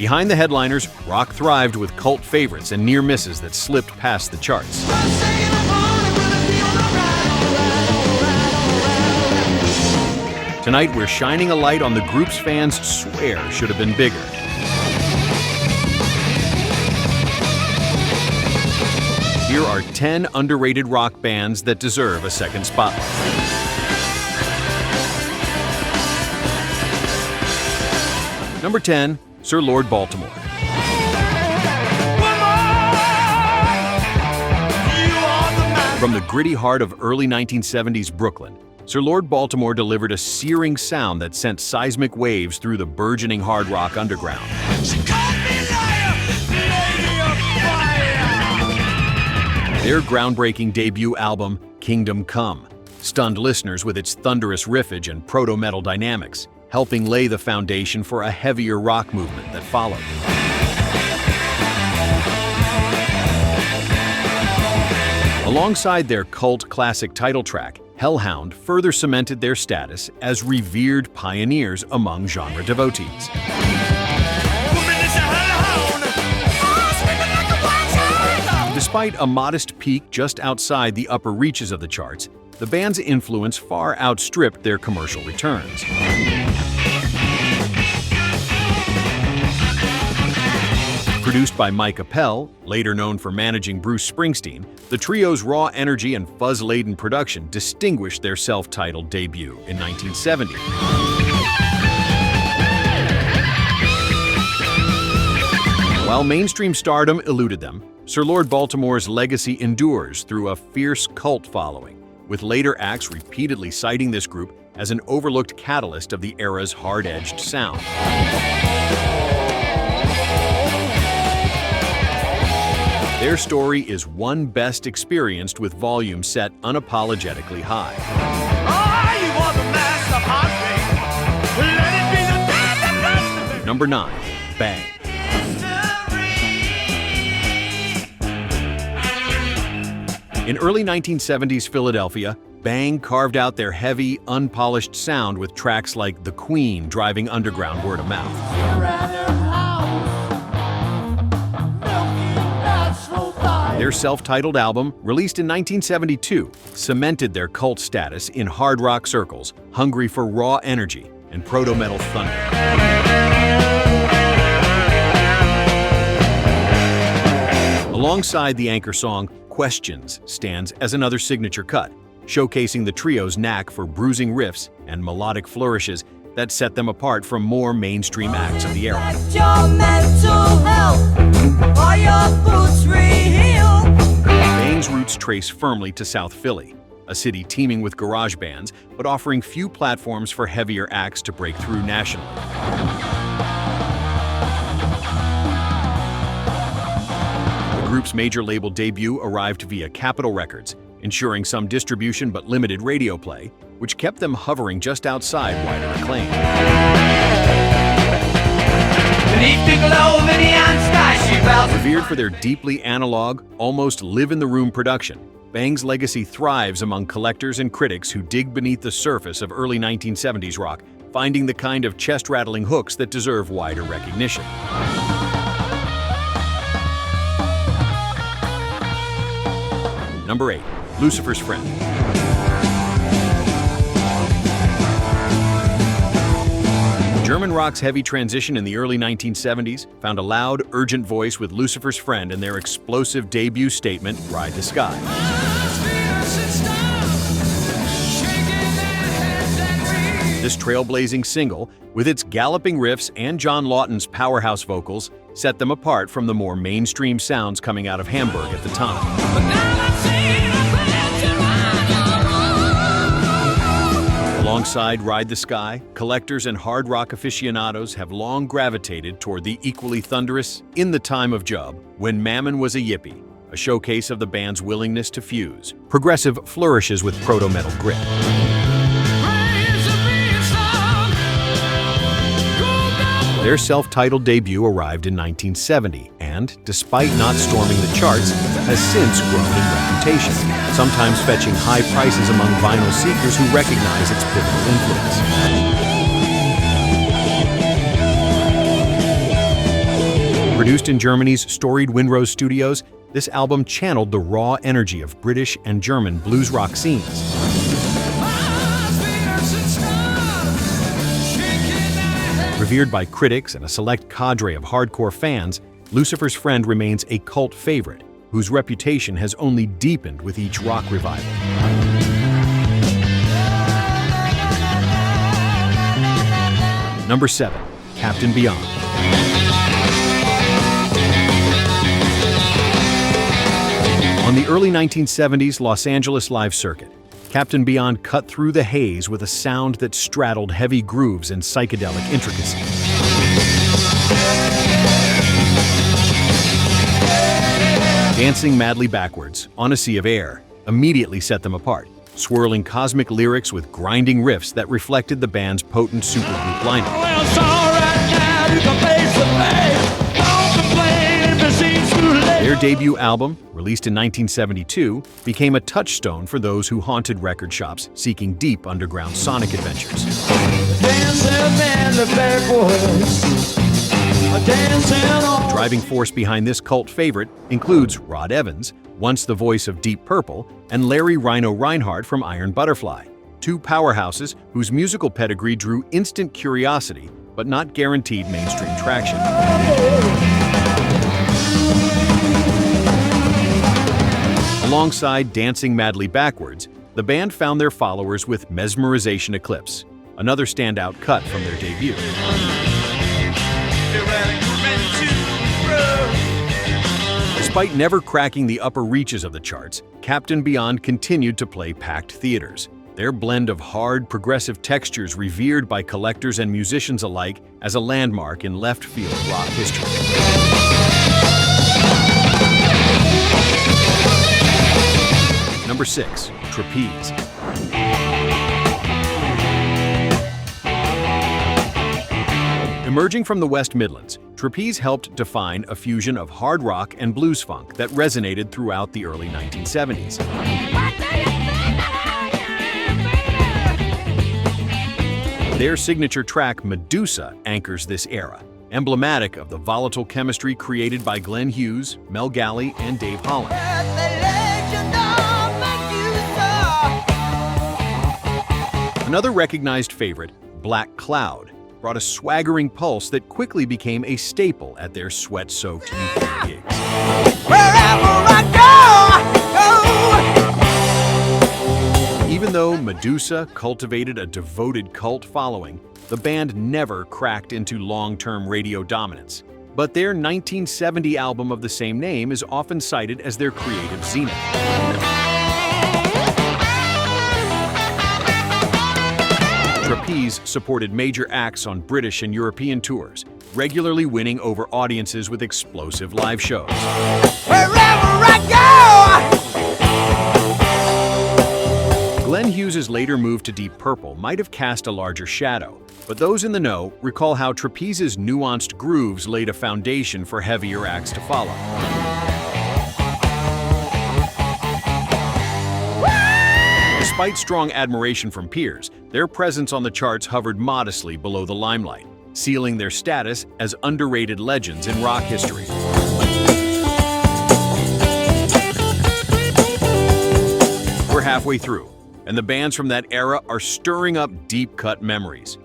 Behind the headliners, rock thrived with cult favorites and near misses that slipped past the charts. Tonight, we're shining a light on the groups fans swear should have been bigger. Here are 10 underrated rock bands that deserve a second spotlight. Number 10, Sir Lord Baltimore. From the gritty heart of early 1970s Brooklyn, Sir Lord Baltimore delivered a searing sound that sent seismic waves through the burgeoning hard rock underground. Their groundbreaking debut album, Kingdom Come, stunned listeners with its thunderous riffage and proto-metal dynamics, helping lay the foundation for a heavier rock movement that followed. Alongside their cult classic title track, Hellhound further cemented their status as revered pioneers among genre devotees. Despite a modest peak just outside the upper reaches of the charts, the band's influence far outstripped their commercial returns. Produced by Mike Appel, later known for managing Bruce Springsteen, the trio's raw energy and fuzz-laden production distinguished their self-titled debut in 1970. While mainstream stardom eluded them, Sir Lord Baltimore's legacy endures through a fierce cult following, with later acts repeatedly citing this group as an overlooked catalyst of the era's hard-edged sound. Their story is one best experienced with volume set unapologetically high. Number 9, Bang. In early 1970s Philadelphia, Bang carved out their heavy, unpolished sound with tracks like The Queen driving underground word of mouth. Their self-titled album, released in 1972, cemented their cult status in hard rock circles, hungry for raw energy and proto-metal thunder. Alongside the anchor song, Questions stands as another signature cut, showcasing the trio's knack for bruising riffs and melodic flourishes that set them apart from more mainstream acts of the era. Bang's roots trace firmly to South Philly, a city teeming with garage bands, but offering few platforms for heavier acts to break through nationally. The group's major label debut arrived via Capitol Records, ensuring some distribution but limited radio play, which kept them hovering just outside wider acclaim. Revered for their deeply analog, almost live-in-the-room production, Bang's legacy thrives among collectors and critics who dig beneath the surface of early 1970s rock, finding the kind of chest-rattling hooks that deserve wider recognition. Number 8, Lucifer's Friend. German rock's heavy transition in the early 1970s found a loud, urgent voice with Lucifer's Friend and their explosive debut statement, Ride the Sky. This trailblazing single, with its galloping riffs and John Lawton's powerhouse vocals, set them apart from the more mainstream sounds coming out of Hamburg at the time. Alongside Ride the Sky, collectors and hard rock aficionados have long gravitated toward the equally thunderous In the Time of Job, When Mammon Was a Yippie, a showcase of the band's willingness to fuse progressive flourishes with proto-metal grit. Their self-titled debut arrived in 1970 and, despite not storming the charts, has since grown in reputation, sometimes fetching high prices among vinyl seekers who recognize its pivotal influence. Produced in Germany's storied Montrose studios, this album channeled the raw energy of British and German blues rock scenes. Revered by critics and a select cadre of hardcore fans, Lucifer's Friend remains a cult favorite, whose reputation has only deepened with each rock revival. Number 7. Captain Beyond. On the early 1970s Los Angeles live circuit, Captain Beyond cut through the haze with a sound that straddled heavy grooves and psychedelic intricacy. Dancing Madly Backwards, On a Sea of Air, immediately set them apart, swirling cosmic lyrics with grinding riffs that reflected the band's potent supergroup lineup. Their debut album, released in 1972, became a touchstone for those who haunted record shops seeking deep underground sonic adventures. The driving force behind this cult favorite includes Rod Evans, once the voice of Deep Purple, and Larry Rhino Reinhardt from Iron Butterfly, two powerhouses whose musical pedigree drew instant curiosity but not guaranteed mainstream traction. Alongside Dancing Madly Backwards, the band found their followers with Mesmerization Eclipse, another standout cut from their debut. Despite never cracking the upper reaches of the charts, Captain Beyond continued to play packed theaters. Their blend of hard, progressive textures revered by collectors and musicians alike as a landmark in left-field rock history. Number 6. Trapeze. Emerging from the West Midlands, Trapeze helped define a fusion of hard rock and blues funk that resonated throughout the early 1970s. Their signature track, Medusa, anchors this era, emblematic of the volatile chemistry created by Glenn Hughes, Mel Galley, and Dave Holland. Another recognized favorite, Black Cloud, brought a swaggering pulse that quickly became a staple at their sweat-soaked UK gigs. Even though Medusa cultivated a devoted cult following, the band never cracked into long-term radio dominance. But their 1970 album of the same name is often cited as their creative zenith. Trapeze supported major acts on British and European tours, regularly winning over audiences with explosive live shows. Wherever I go! Glenn Hughes' later move to Deep Purple might have cast a larger shadow, but those in the know recall how Trapeze's nuanced grooves laid a foundation for heavier acts to follow. Despite strong admiration from peers, their presence on the charts hovered modestly below the limelight, sealing their status as underrated legends in rock history. We're halfway through, and the bands from that era are stirring up deep-cut memories.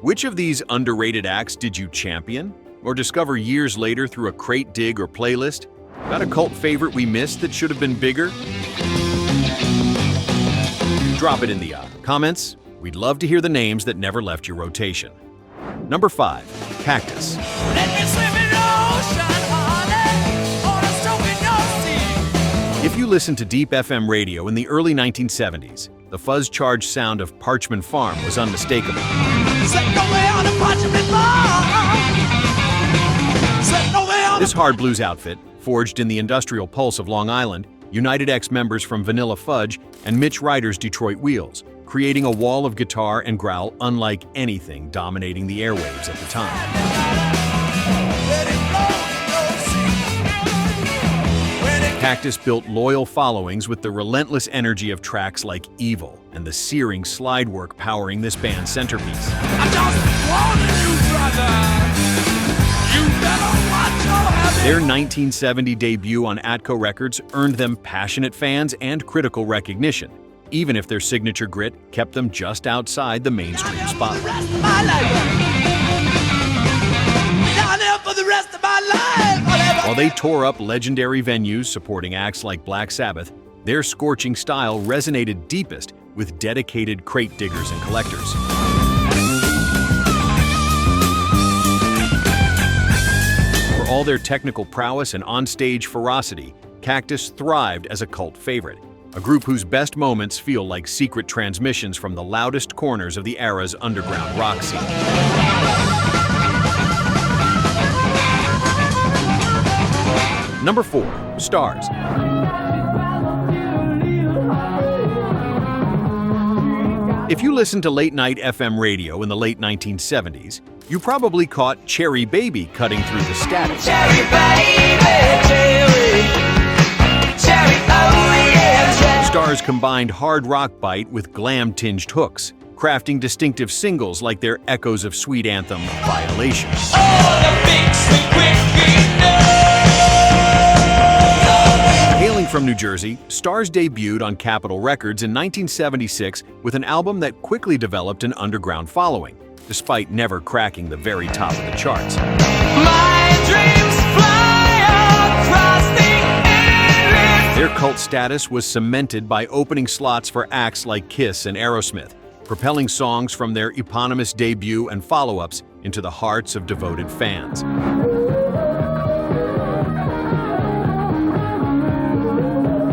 Which of these underrated acts did you champion, or discover years later through a crate dig or playlist? Got a cult favorite we missed that should have been bigger? Drop it in the comments. We'd love to hear the names that never left your rotation. Number 5. Cactus. If you listened to Deep FM radio in the early 1970s, the fuzz-charged sound of Parchman Farm was unmistakable. This hard blues outfit, forged in the industrial pulse of Long Island, united ex-members from Vanilla Fudge and Mitch Ryder's Detroit Wheels, creating a wall of guitar and growl unlike anything dominating the airwaves at the time. Cactus built loyal followings with the relentless energy of tracks like Evil and the searing slide work powering this band's centerpiece. I just wanted you, brother. You better watch your head. Their 1970 debut on Atco Records earned them passionate fans and critical recognition, even if their signature grit kept them just outside the mainstream spotlight. While they tore up legendary venues supporting acts like Black Sabbath, their scorching style resonated deepest with dedicated crate diggers and collectors. For all their technical prowess and on-stage ferocity, Cactus thrived as a cult favorite, a group whose best moments feel like secret transmissions from the loudest corners of the era's underground rock scene. Number 4. Starz. If you listened to late-night FM radio in the late 1970s, you probably caught Cherry Baby cutting through the static. Cherry baby, cherry, oh yeah, cherry. Starz combined hard rock bite with glam-tinged hooks, crafting distinctive singles like their echoes of sweet anthem Violation. Hailing from New Jersey, Starz debuted on Capitol Records in 1976 with an album that quickly developed an underground following, despite never cracking the very top of the charts. My dreams fly across the endless. Their cult status was cemented by opening slots for acts like Kiss and Aerosmith, propelling songs from their eponymous debut and follow-ups into the hearts of devoted fans.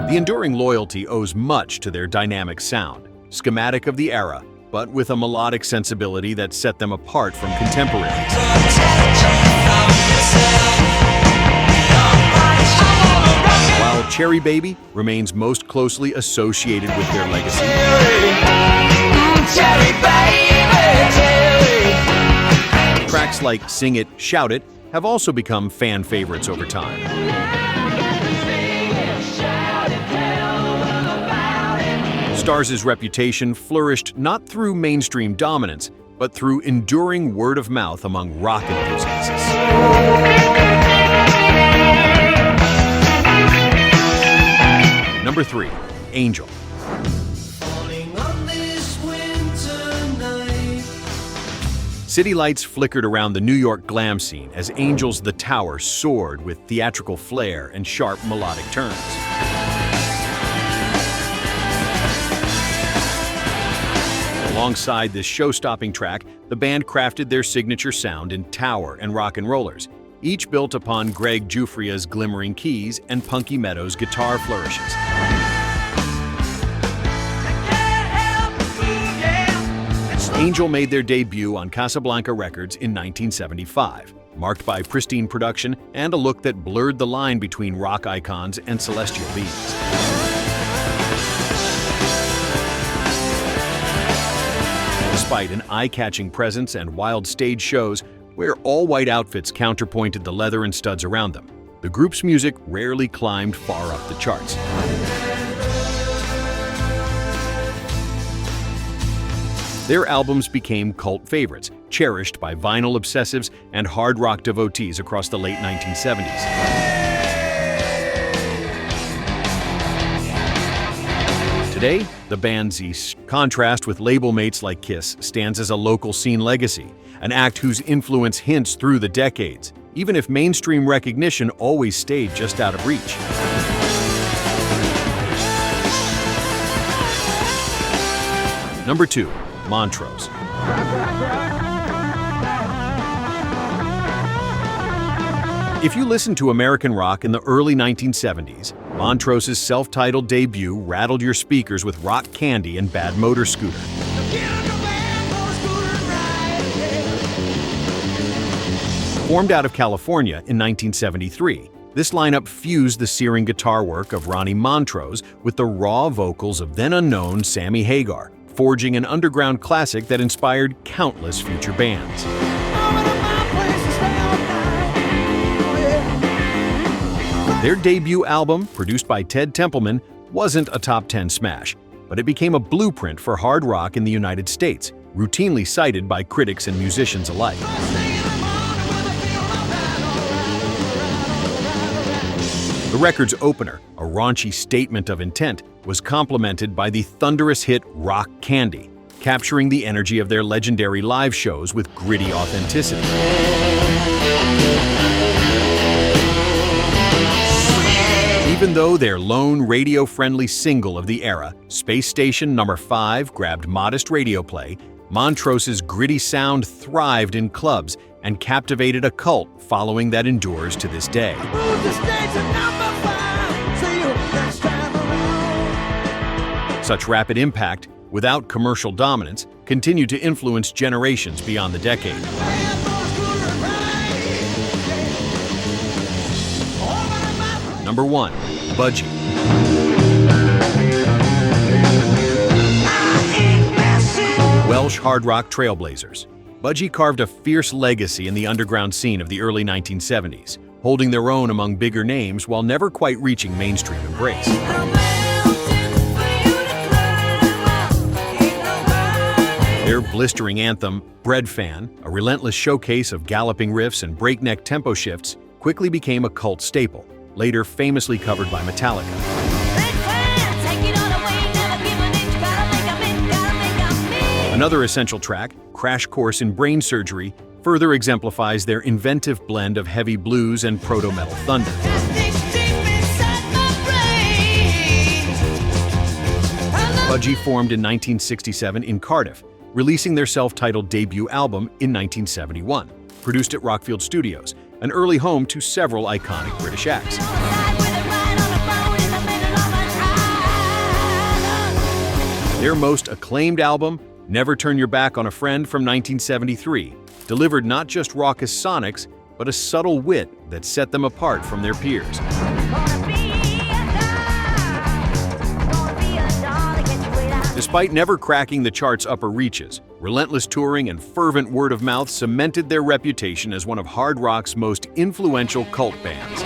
The enduring loyalty owes much to their dynamic sound, schematic of the era, but with a melodic sensibility that set them apart from contemporaries. While Cherry Baby remains most closely associated with their legacy, Cherry baby, cherry. tracks like Sing It, Shout It have also become fan favorites over time. Starz' reputation flourished not through mainstream dominance, but through enduring word of mouth among rock enthusiasts. Number 3. Angel. City lights flickered around the New York glam scene as Angel's The Tower soared with theatrical flair and sharp melodic turns. Alongside this show-stopping track, the band crafted their signature sound in Tower and Rock and Rollers, each built upon Greg Giuffria's glimmering keys and Punky Meadows' guitar flourishes. Angel made their debut on Casablanca Records in 1975, marked by pristine production and a look that blurred the line between rock icons and celestial beings. Despite an eye-catching presence and wild stage shows where all-white outfits counterpointed the leather and studs around them, the group's music rarely climbed far up the charts. Their albums became cult favorites, cherished by vinyl obsessives and hard rock devotees across the late 1970s. Today, the band's contrast with label mates like Kiss stands as a local scene legacy, an act whose influence hints through the decades, even if mainstream recognition always stayed just out of reach. Number 2. Montrose. If you listened to American rock in the early 1970s, Montrose's self-titled debut rattled your speakers with Rock Candy and Bad Motor Scooter. Formed out of California in 1973, this lineup fused the searing guitar work of Ronnie Montrose with the raw vocals of then-unknown Sammy Hagar, forging an underground classic that inspired countless future bands. Their debut album, produced by Ted Templeman, wasn't a top 10 smash, but it became a blueprint for hard rock in the United States, routinely cited by critics and musicians alike. The record's opener, a raunchy statement of intent, was complemented by the thunderous hit Rock Candy, capturing the energy of their legendary live shows with gritty authenticity. Even though their lone radio-friendly single of the era, Space Station No. 5, grabbed modest radio play, Montrose's gritty sound thrived in clubs and captivated a cult following that endures to this day. Such rapid impact, without commercial dominance, continued to influence generations beyond the decade. Number 1. Budgie. Welsh hard rock trailblazers. Budgie carved a fierce legacy in the underground scene of the early 1970s, holding their own among bigger names while never quite reaching mainstream embrace. Their blistering anthem, Bread Fan, a relentless showcase of galloping riffs and breakneck tempo shifts, quickly became a cult staple, later famously covered by Metallica. Another essential track, Crash Course in Brain Surgery, further exemplifies their inventive blend of heavy blues and proto-metal thunder. Budgie formed in 1967 in Cardiff, releasing their self-titled debut album in 1971, produced at Rockfield Studios, an early home to several iconic British acts. Their most acclaimed album, Never Turn Your Back on a Friend from 1973, delivered not just raucous sonics, but a subtle wit that set them apart from their peers. Despite never cracking the chart's upper reaches, relentless touring and fervent word of mouth cemented their reputation as one of hard rock's most influential cult bands.